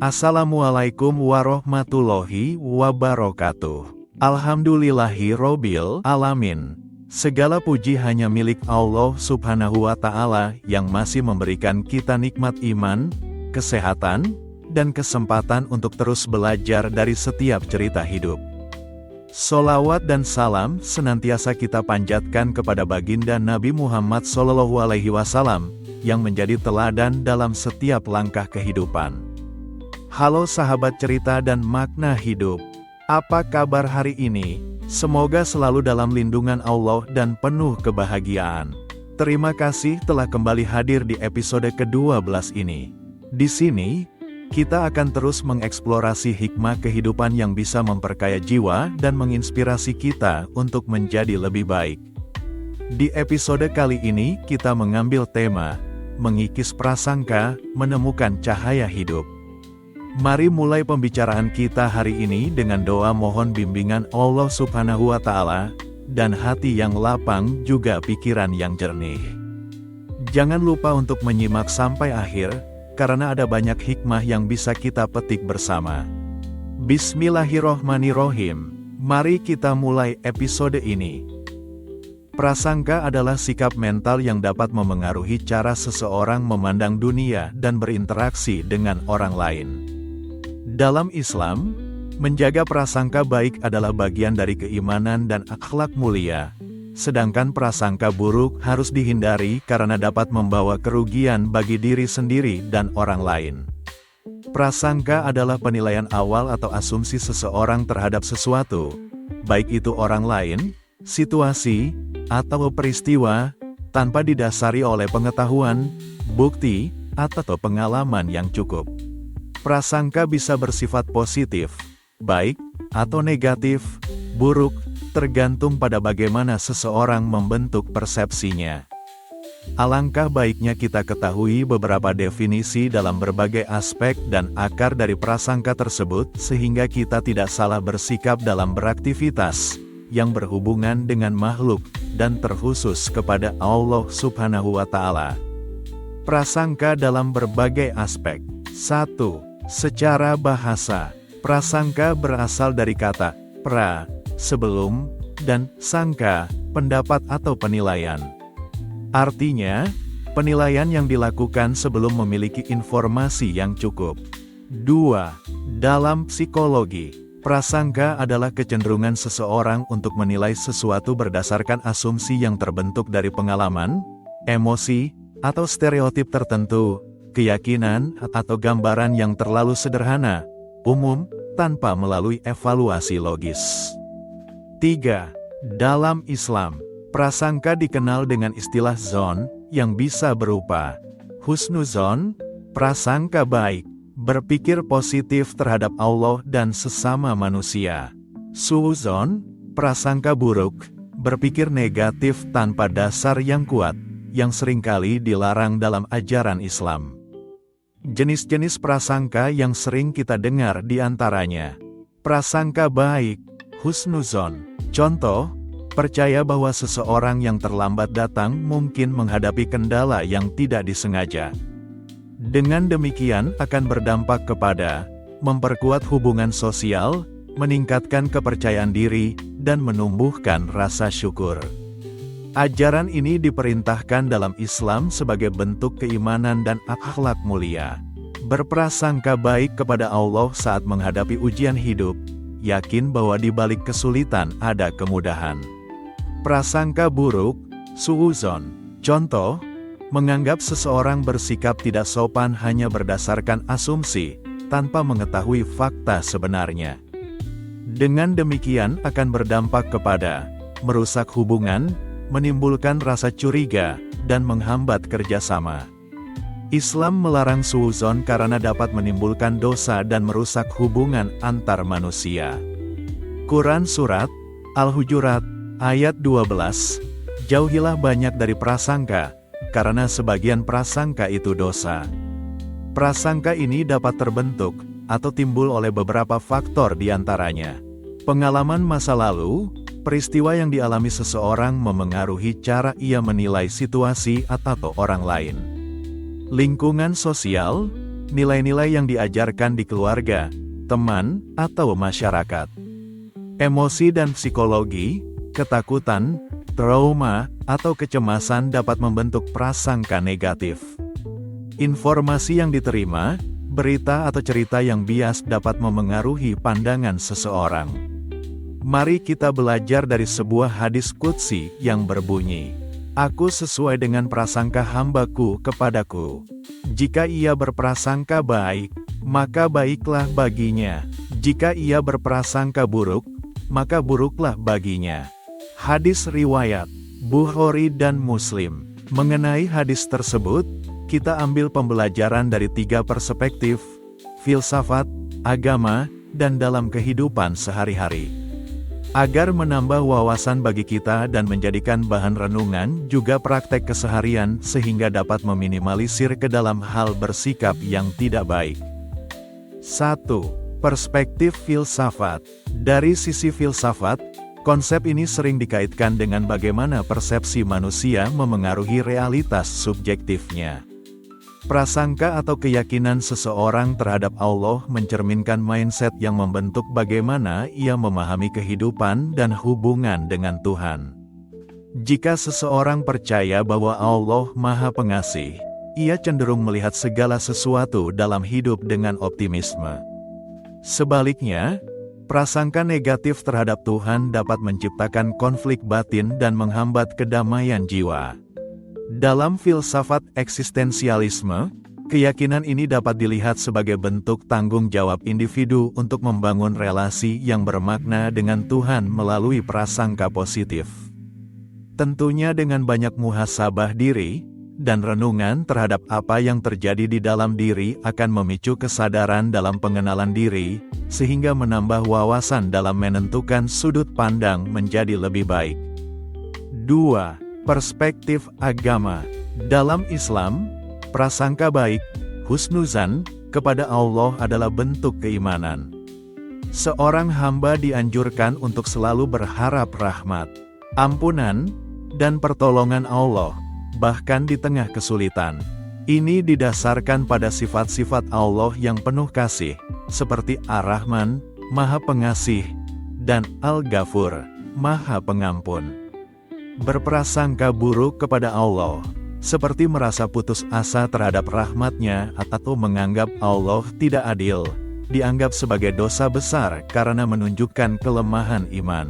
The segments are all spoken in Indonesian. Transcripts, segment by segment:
Assalamualaikum warahmatullahi wabarakatuh. Alhamdulillahirobbil alamin. Segala puji hanya milik Allah Subhanahu wa Ta'ala yang masih memberikan kita nikmat iman, kesehatan, dan kesempatan untuk terus belajar dari setiap cerita hidup. Sholawat dan salam senantiasa kita panjatkan kepada baginda Nabi Muhammad SAW yang menjadi teladan dalam setiap langkah kehidupan. Halo sahabat cerita dan makna hidup, apa kabar hari ini? Semoga selalu dalam lindungan Allah dan penuh kebahagiaan. Terima kasih telah kembali hadir di episode ke-12 ini. Di sini, kita akan terus mengeksplorasi hikmah kehidupan yang bisa memperkaya jiwa dan menginspirasi kita untuk menjadi lebih baik. Di episode kali ini, kita mengambil tema, mengikis prasangka, menemukan cahaya hidup. Mari mulai pembicaraan kita hari ini dengan doa mohon bimbingan Allah Subhanahu wa Ta'ala, dan hati yang lapang juga pikiran yang jernih. Jangan lupa untuk menyimak sampai akhir, karena ada banyak hikmah yang bisa kita petik bersama. Bismillahirrohmanirrohim. Mari kita mulai episode ini. Prasangka adalah sikap mental yang dapat memengaruhi cara seseorang memandang dunia dan berinteraksi dengan orang lain. Dalam Islam, menjaga prasangka baik adalah bagian dari keimanan dan akhlak mulia, sedangkan prasangka buruk harus dihindari karena dapat membawa kerugian bagi diri sendiri dan orang lain. Prasangka adalah penilaian awal atau asumsi seseorang terhadap sesuatu, baik itu orang lain, situasi, atau peristiwa, tanpa didasari oleh pengetahuan, bukti, atau pengalaman yang cukup. Prasangka bisa bersifat positif, baik, atau negatif, buruk, tergantung pada bagaimana seseorang membentuk persepsinya. Alangkah baiknya kita ketahui beberapa definisi dalam berbagai aspek dan akar dari prasangka tersebut sehingga kita tidak salah bersikap dalam beraktivitas yang berhubungan dengan makhluk dan terkhusus kepada Allah Subhanahu wa Ta'ala. Prasangka dalam berbagai aspek. 1. Secara bahasa, prasangka berasal dari kata pra, sebelum, dan sangka, pendapat atau penilaian. Artinya, penilaian yang dilakukan sebelum memiliki informasi yang cukup. 2. Dalam psikologi, prasangka adalah kecenderungan seseorang untuk menilai sesuatu berdasarkan asumsi yang terbentuk dari pengalaman, emosi, atau stereotip tertentu, keyakinan, atau gambaran yang terlalu sederhana, umum, tanpa melalui evaluasi logis. 3. Dalam Islam, prasangka dikenal dengan istilah dzon, yang bisa berupa husnuzon, prasangka baik, berpikir positif terhadap Allah dan sesama manusia. Suudzon, prasangka buruk, berpikir negatif tanpa dasar yang kuat, yang seringkali dilarang dalam ajaran Islam. Jenis-jenis prasangka yang sering kita dengar di antaranya. Prasangka baik, husnuzon. Contoh, percaya bahwa seseorang yang terlambat datang mungkin menghadapi kendala yang tidak disengaja. Dengan demikian akan berdampak kepada memperkuat hubungan sosial, meningkatkan kepercayaan diri, dan menumbuhkan rasa syukur. Ajaran ini diperintahkan dalam Islam sebagai bentuk keimanan dan akhlak mulia. Berprasangka baik kepada Allah saat menghadapi ujian hidup, yakin bahwa di balik kesulitan ada kemudahan. Prasangka buruk, suudzon. Contoh, menganggap seseorang bersikap tidak sopan hanya berdasarkan asumsi, tanpa mengetahui fakta sebenarnya. Dengan demikian akan berdampak kepada merusak hubungan, menimbulkan rasa curiga, dan menghambat kerjasama. Islam melarang suudzon karena dapat menimbulkan dosa dan merusak hubungan antar manusia. Quran Surat Al-Hujurat, ayat 12, jauhilah banyak dari prasangka, karena sebagian prasangka itu dosa. Prasangka ini dapat terbentuk, atau timbul oleh beberapa faktor diantaranya. Pengalaman masa lalu, peristiwa yang dialami seseorang memengaruhi cara ia menilai situasi atau orang lain. Lingkungan sosial, nilai-nilai yang diajarkan di keluarga, teman, atau masyarakat. Emosi dan psikologi, ketakutan, trauma, atau kecemasan dapat membentuk prasangka negatif. Informasi yang diterima, berita atau cerita yang bias dapat memengaruhi pandangan seseorang. Mari kita belajar dari sebuah hadis qudsi yang berbunyi, "Aku sesuai dengan prasangka hambaku kepadaku. Jika ia berprasangka baik, maka baiklah baginya. Jika ia berprasangka buruk, maka buruklah baginya." Hadis riwayat Bukhari dan Muslim. Mengenai hadis tersebut, kita ambil pembelajaran dari 3 perspektif: filsafat, agama, dan dalam kehidupan sehari-hari. Agar menambah wawasan bagi kita dan menjadikan bahan renungan juga praktek keseharian sehingga dapat meminimalisir ke dalam hal bersikap yang tidak baik. 1. Perspektif filsafat. Dari sisi filsafat, konsep ini sering dikaitkan dengan bagaimana persepsi manusia memengaruhi realitas subjektifnya. Prasangka atau keyakinan seseorang terhadap Allah mencerminkan mindset yang membentuk bagaimana ia memahami kehidupan dan hubungan dengan Tuhan. Jika seseorang percaya bahwa Allah Maha Pengasih, ia cenderung melihat segala sesuatu dalam hidup dengan optimisme. Sebaliknya, prasangka negatif terhadap Tuhan dapat menciptakan konflik batin dan menghambat kedamaian jiwa. Dalam filsafat eksistensialisme, keyakinan ini dapat dilihat sebagai bentuk tanggung jawab individu untuk membangun relasi yang bermakna dengan Tuhan melalui prasangka positif. Tentunya dengan banyak muhasabah diri, dan renungan terhadap apa yang terjadi di dalam diri akan memicu kesadaran dalam pengenalan diri, sehingga menambah wawasan dalam menentukan sudut pandang menjadi lebih baik. 2. Perspektif agama. Dalam Islam, prasangka baik, husnuzan, kepada Allah adalah bentuk keimanan. Seorang hamba dianjurkan untuk selalu berharap rahmat, ampunan, dan pertolongan Allah, bahkan di tengah kesulitan. Ini didasarkan pada sifat-sifat Allah yang penuh kasih, seperti Ar-Rahman, Maha Pengasih, dan Al-Ghafur, Maha Pengampun. Berprasangka buruk kepada Allah, seperti merasa putus asa terhadap rahmat-Nya atau menganggap Allah tidak adil, dianggap sebagai dosa besar karena menunjukkan kelemahan iman.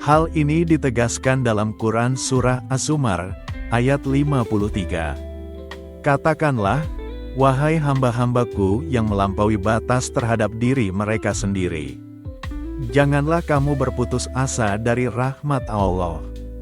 Hal ini ditegaskan dalam Quran Surah Az-Zumar, ayat 53. Katakanlah, wahai hamba-hambaku yang melampaui batas terhadap diri mereka sendiri. Janganlah kamu berputus asa dari rahmat Allah.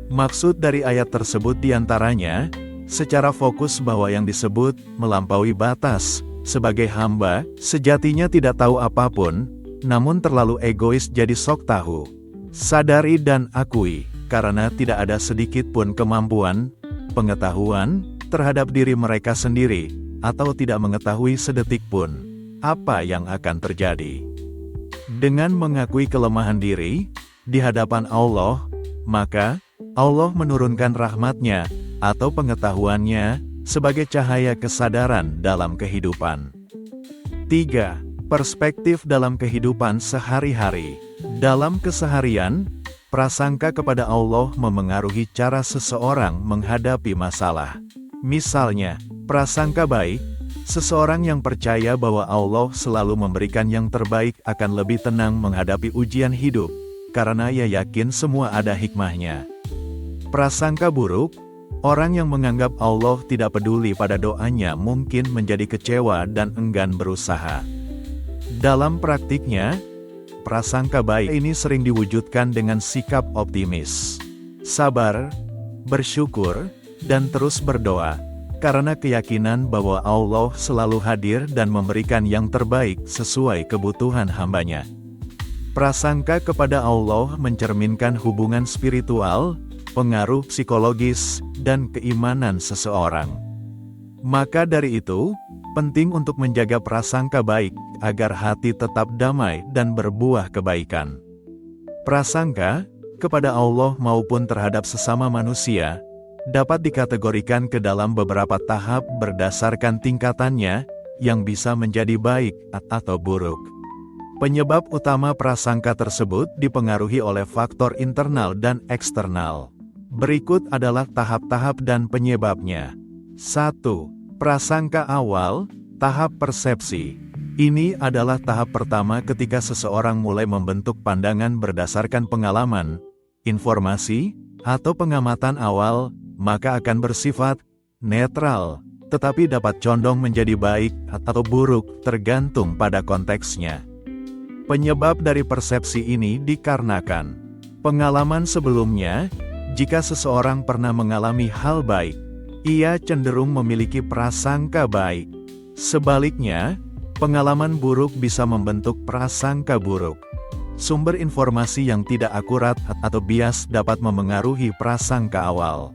Maksud dari ayat tersebut diantaranya, secara fokus bahwa yang disebut melampaui batas, sebagai hamba, sejatinya tidak tahu apapun, namun terlalu egois jadi sok tahu. Sadari dan akui, karena tidak ada sedikit pun kemampuan, pengetahuan, terhadap diri mereka sendiri, atau tidak mengetahui sedetik pun, apa yang akan terjadi. Dengan mengakui kelemahan diri, di hadapan Allah, maka, Allah menurunkan rahmat-Nya, atau pengetahuan-Nya, sebagai cahaya kesadaran dalam kehidupan. 3. Perspektif dalam kehidupan sehari-hari. Dalam keseharian, prasangka kepada Allah memengaruhi cara seseorang menghadapi masalah. Misalnya, prasangka baik, seseorang yang percaya bahwa Allah selalu memberikan yang terbaik akan lebih tenang menghadapi ujian hidup, karena ia yakin semua ada hikmahnya. Prasangka buruk, orang yang menganggap Allah tidak peduli pada doanya mungkin menjadi kecewa dan enggan berusaha. Dalam praktiknya, prasangka baik ini sering diwujudkan dengan sikap optimis, sabar, bersyukur, dan terus berdoa, karena keyakinan bahwa Allah selalu hadir dan memberikan yang terbaik sesuai kebutuhan hambanya. Prasangka kepada Allah mencerminkan hubungan spiritual, pengaruh psikologis, dan keimanan seseorang. Maka dari itu, penting untuk menjaga prasangka baik, agar hati tetap damai dan berbuah kebaikan. Prasangka, kepada Allah maupun terhadap sesama manusia, dapat dikategorikan ke dalam beberapa tahap berdasarkan tingkatannya, yang bisa menjadi baik atau buruk. Penyebab utama prasangka tersebut dipengaruhi oleh faktor internal dan eksternal. Berikut adalah tahap-tahap dan penyebabnya. 1. Prasangka awal, tahap persepsi. Ini adalah tahap pertama ketika seseorang mulai membentuk pandangan berdasarkan pengalaman, informasi, atau pengamatan awal, maka akan bersifat netral, tetapi dapat condong menjadi baik atau buruk tergantung pada konteksnya. Penyebab dari persepsi ini dikarenakan pengalaman sebelumnya. Jika seseorang pernah mengalami hal baik, ia cenderung memiliki prasangka baik. Sebaliknya, pengalaman buruk bisa membentuk prasangka buruk. Sumber informasi yang tidak akurat atau bias dapat memengaruhi prasangka awal.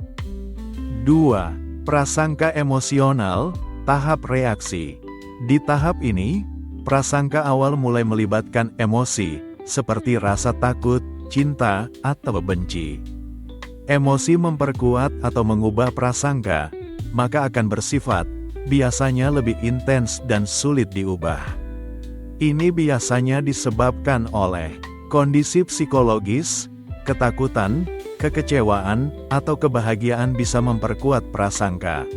2. Prasangka emosional, tahap reaksi. Di tahap ini, prasangka awal mulai melibatkan emosi, seperti rasa takut, cinta, atau benci. Emosi memperkuat atau mengubah prasangka, maka akan bersifat, biasanya lebih intens dan sulit diubah. Ini biasanya disebabkan oleh kondisi psikologis, ketakutan, kekecewaan, atau kebahagiaan bisa memperkuat prasangka.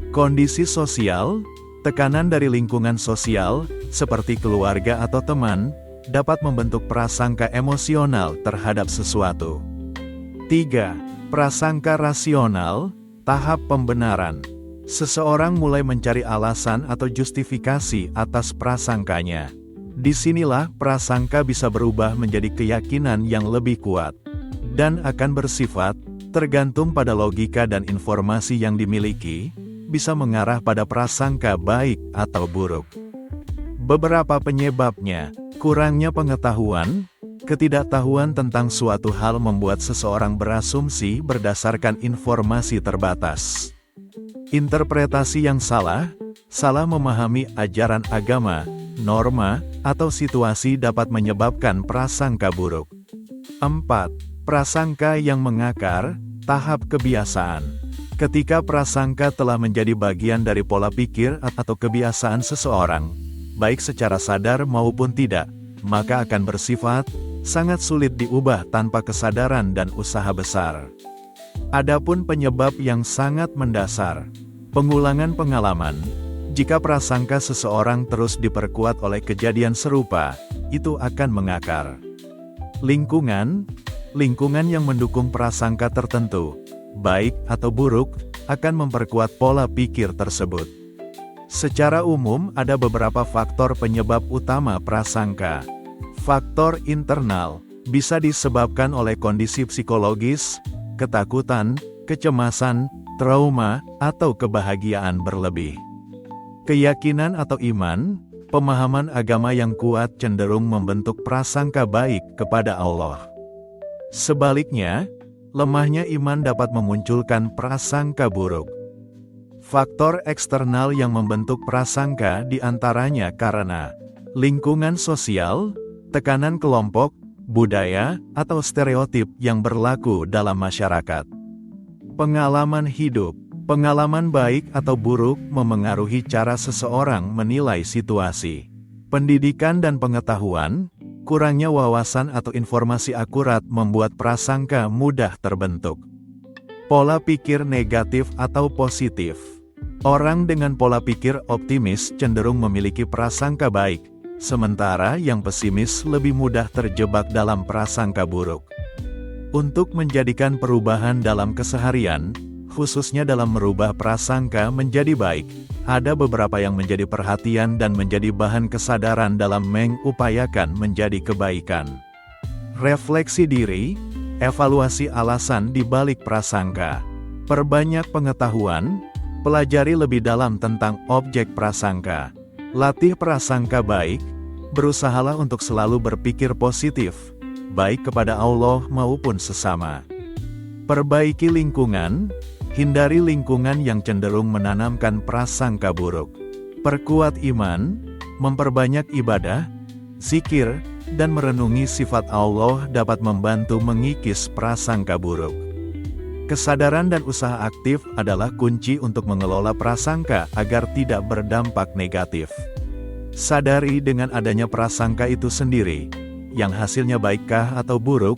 Kondisi sosial, tekanan dari lingkungan sosial, seperti keluarga atau teman, dapat membentuk prasangka emosional terhadap sesuatu. 3. Prasangka rasional, tahap pembenaran. Seseorang mulai mencari alasan atau justifikasi atas prasangkanya. Disinilah prasangka bisa berubah menjadi keyakinan yang lebih kuat, dan akan bersifat, tergantung pada logika dan informasi yang dimiliki, bisa mengarah pada prasangka baik atau buruk. Beberapa penyebabnya, kurangnya pengetahuan, ketidaktahuan tentang suatu hal membuat seseorang berasumsi berdasarkan informasi terbatas. Interpretasi yang salah, salah memahami ajaran agama, norma, atau situasi dapat menyebabkan prasangka buruk. 4. Prasangka yang mengakar, tahap kebiasaan. Ketika prasangka telah menjadi bagian dari pola pikir atau kebiasaan seseorang, baik secara sadar maupun tidak, maka akan bersifat sangat sulit diubah tanpa kesadaran dan usaha besar. Adapun penyebab yang sangat mendasar, pengulangan pengalaman. Jika prasangka seseorang terus diperkuat oleh kejadian serupa, itu akan mengakar. Lingkungan yang mendukung prasangka tertentu, baik atau buruk, akan memperkuat pola pikir tersebut. Secara umum ada beberapa faktor penyebab utama prasangka. Faktor internal bisa disebabkan oleh kondisi psikologis, ketakutan, kecemasan, trauma, atau kebahagiaan berlebih. Keyakinan atau iman, pemahaman agama yang kuat cenderung membentuk prasangka baik kepada Allah. Sebaliknya, lemahnya iman dapat memunculkan prasangka buruk. Faktor eksternal yang membentuk prasangka diantaranya karena lingkungan sosial, tekanan kelompok, budaya, atau stereotip yang berlaku dalam masyarakat. Pengalaman hidup, pengalaman baik atau buruk memengaruhi cara seseorang menilai situasi. Pendidikan dan pengetahuan, kurangnya wawasan atau informasi akurat membuat prasangka mudah terbentuk. Pola pikir negatif atau positif. Orang dengan pola pikir optimis cenderung memiliki prasangka baik, sementara yang pesimis lebih mudah terjebak dalam prasangka buruk. Untuk menjadikan perubahan dalam keseharian, khususnya dalam merubah prasangka menjadi baik, ada beberapa yang menjadi perhatian dan menjadi bahan kesadaran dalam mengupayakan menjadi kebaikan. Refleksi diri, evaluasi alasan di balik prasangka. Perbanyak pengetahuan, pelajari lebih dalam tentang objek prasangka. Latih prasangka baik, berusahalah untuk selalu berpikir positif, baik kepada Allah maupun sesama. Perbaiki lingkungan, hindari lingkungan yang cenderung menanamkan prasangka buruk. Perkuat iman, memperbanyak ibadah, zikir, dan merenungi sifat Allah dapat membantu mengikis prasangka buruk. Kesadaran dan usaha aktif adalah kunci untuk mengelola prasangka agar tidak berdampak negatif. Sadari dengan adanya prasangka itu sendiri, yang hasilnya baikkah atau buruk,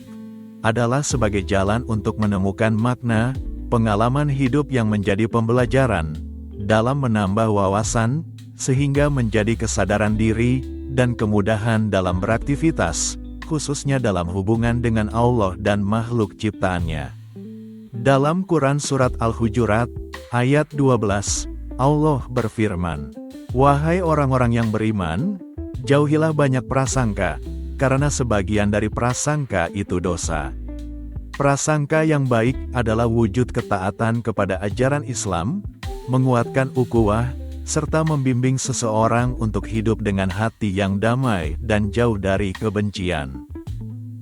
adalah sebagai jalan untuk menemukan makna, pengalaman hidup yang menjadi pembelajaran, dalam menambah wawasan, sehingga menjadi kesadaran diri, dan kemudahan dalam beraktivitas, khususnya dalam hubungan dengan Allah dan makhluk ciptaannya. Dalam Quran Surat Al-Hujurat, ayat 12, Allah berfirman, "Wahai orang-orang yang beriman, jauhilah banyak prasangka, karena sebagian dari prasangka itu dosa." Prasangka yang baik adalah wujud ketaatan kepada ajaran Islam, menguatkan ukhuwah, serta membimbing seseorang untuk hidup dengan hati yang damai dan jauh dari kebencian.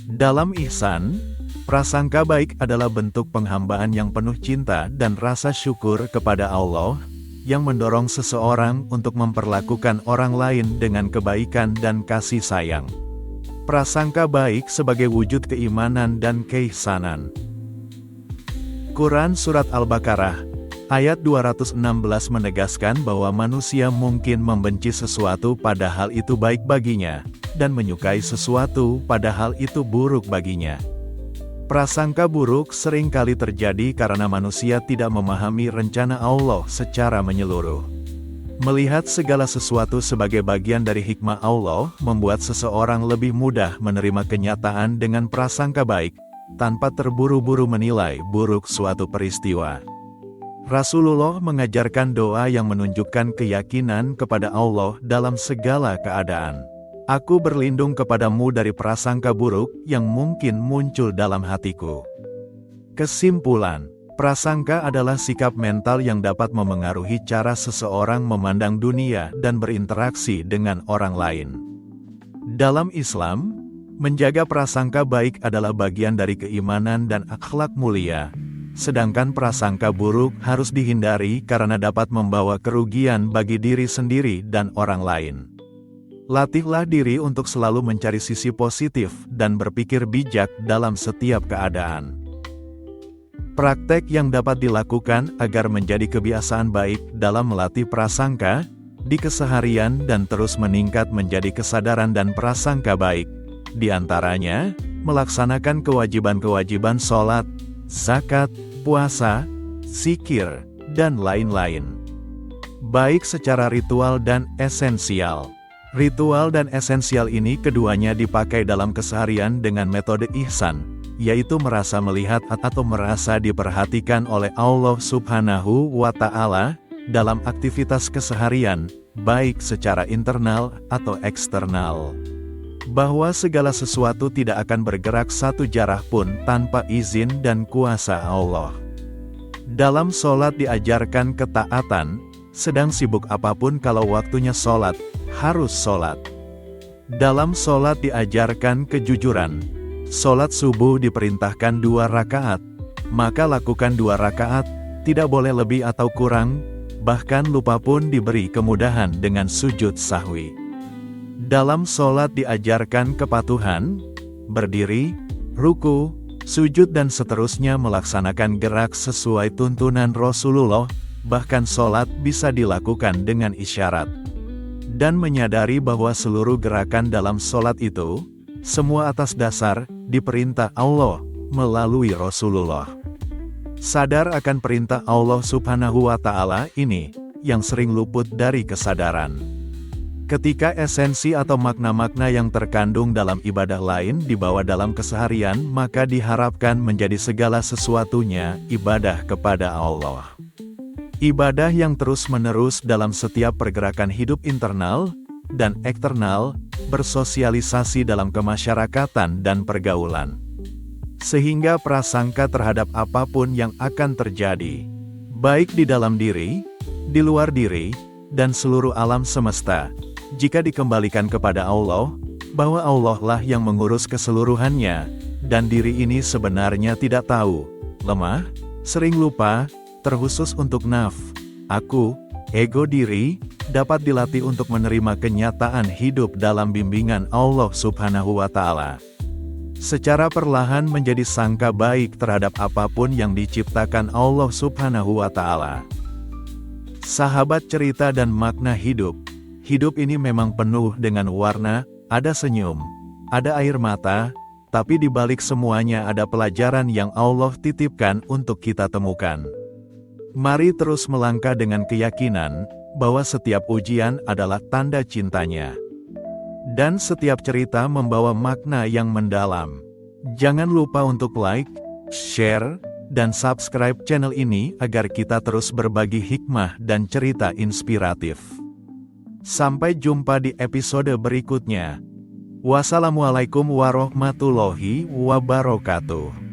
Dalam ihsan, prasangka baik adalah bentuk penghambaan yang penuh cinta dan rasa syukur kepada Allah, yang mendorong seseorang untuk memperlakukan orang lain dengan kebaikan dan kasih sayang. Prasangka baik sebagai wujud keimanan dan keihsanan. Quran Surat Al-Baqarah, ayat 216 menegaskan bahwa manusia mungkin membenci sesuatu padahal itu baik baginya, dan menyukai sesuatu padahal itu buruk baginya. Prasangka buruk sering kali terjadi karena manusia tidak memahami rencana Allah secara menyeluruh. Melihat segala sesuatu sebagai bagian dari hikmah Allah membuat seseorang lebih mudah menerima kenyataan dengan prasangka baik, tanpa terburu-buru menilai buruk suatu peristiwa. Rasulullah mengajarkan doa yang menunjukkan keyakinan kepada Allah dalam segala keadaan. "Aku berlindung kepadamu dari prasangka buruk yang mungkin muncul dalam hatiku." Kesimpulan, prasangka adalah sikap mental yang dapat memengaruhi cara seseorang memandang dunia dan berinteraksi dengan orang lain. Dalam Islam, menjaga prasangka baik adalah bagian dari keimanan dan akhlak mulia, sedangkan prasangka buruk harus dihindari karena dapat membawa kerugian bagi diri sendiri dan orang lain. Latihlah diri untuk selalu mencari sisi positif dan berpikir bijak dalam setiap keadaan. Praktek yang dapat dilakukan agar menjadi kebiasaan baik dalam melatih prasangka di keseharian dan terus meningkat menjadi kesadaran dan prasangka baik, di antaranya melaksanakan kewajiban-kewajiban sholat, zakat, puasa, zikir, dan lain-lain. Baik secara ritual dan esensial. Ritual dan esensial ini keduanya dipakai dalam keseharian dengan metode ihsan, yaitu merasa melihat atau merasa diperhatikan oleh Allah Subhanahu wa Ta'ala dalam aktivitas keseharian, baik secara internal atau eksternal. Bahwa segala sesuatu tidak akan bergerak satu jarah pun tanpa izin dan kuasa Allah. Dalam sholat diajarkan ketaatan, sedang sibuk apapun kalau waktunya sholat, harus sholat. Dalam sholat diajarkan kejujuran. Sholat subuh diperintahkan 2 rakaat, maka lakukan 2 rakaat, tidak boleh lebih atau kurang, bahkan lupa pun diberi kemudahan dengan sujud sahwi. Dalam sholat diajarkan kepatuhan, berdiri, ruku, sujud dan seterusnya melaksanakan gerak sesuai tuntunan Rasulullah, bahkan sholat bisa dilakukan dengan isyarat. Dan menyadari bahwa seluruh gerakan dalam sholat itu, semua atas dasar diperintah Allah melalui Rasulullah. Sadar akan perintah Allah Subhanahu wa Ta'ala ini, yang sering luput dari kesadaran. Ketika esensi atau makna-makna yang terkandung dalam ibadah lain dibawa dalam keseharian, maka diharapkan menjadi segala sesuatunya ibadah kepada Allah. Ibadah yang terus-menerus dalam setiap pergerakan hidup internal dan eksternal, bersosialisasi dalam kemasyarakatan dan pergaulan. Sehingga prasangka terhadap apapun yang akan terjadi, baik di dalam diri, di luar diri, dan seluruh alam semesta, jika dikembalikan kepada Allah, bahwa Allah lah yang mengurus keseluruhannya, dan diri ini sebenarnya tidak tahu, lemah, sering lupa, terkhusus untuk aku, ego diri, dapat dilatih untuk menerima kenyataan hidup dalam bimbingan Allah Subhanahu wa Ta'ala. secara perlahan menjadi sangka baik terhadap apapun yang diciptakan Allah Subhanahu wa Ta'ala. Sahabat cerita dan makna hidup. Hidup ini memang penuh dengan warna, ada senyum, ada air mata, tapi di balik semuanya ada pelajaran yang Allah titipkan untuk kita temukan. Mari terus melangkah dengan keyakinan bahwa setiap ujian adalah tanda cintanya. Dan setiap cerita membawa makna yang mendalam. Jangan lupa untuk like, share, dan subscribe channel ini agar kita terus berbagi hikmah dan cerita inspiratif. Sampai jumpa di episode berikutnya. Wassalamualaikum warahmatullahi wabarakatuh.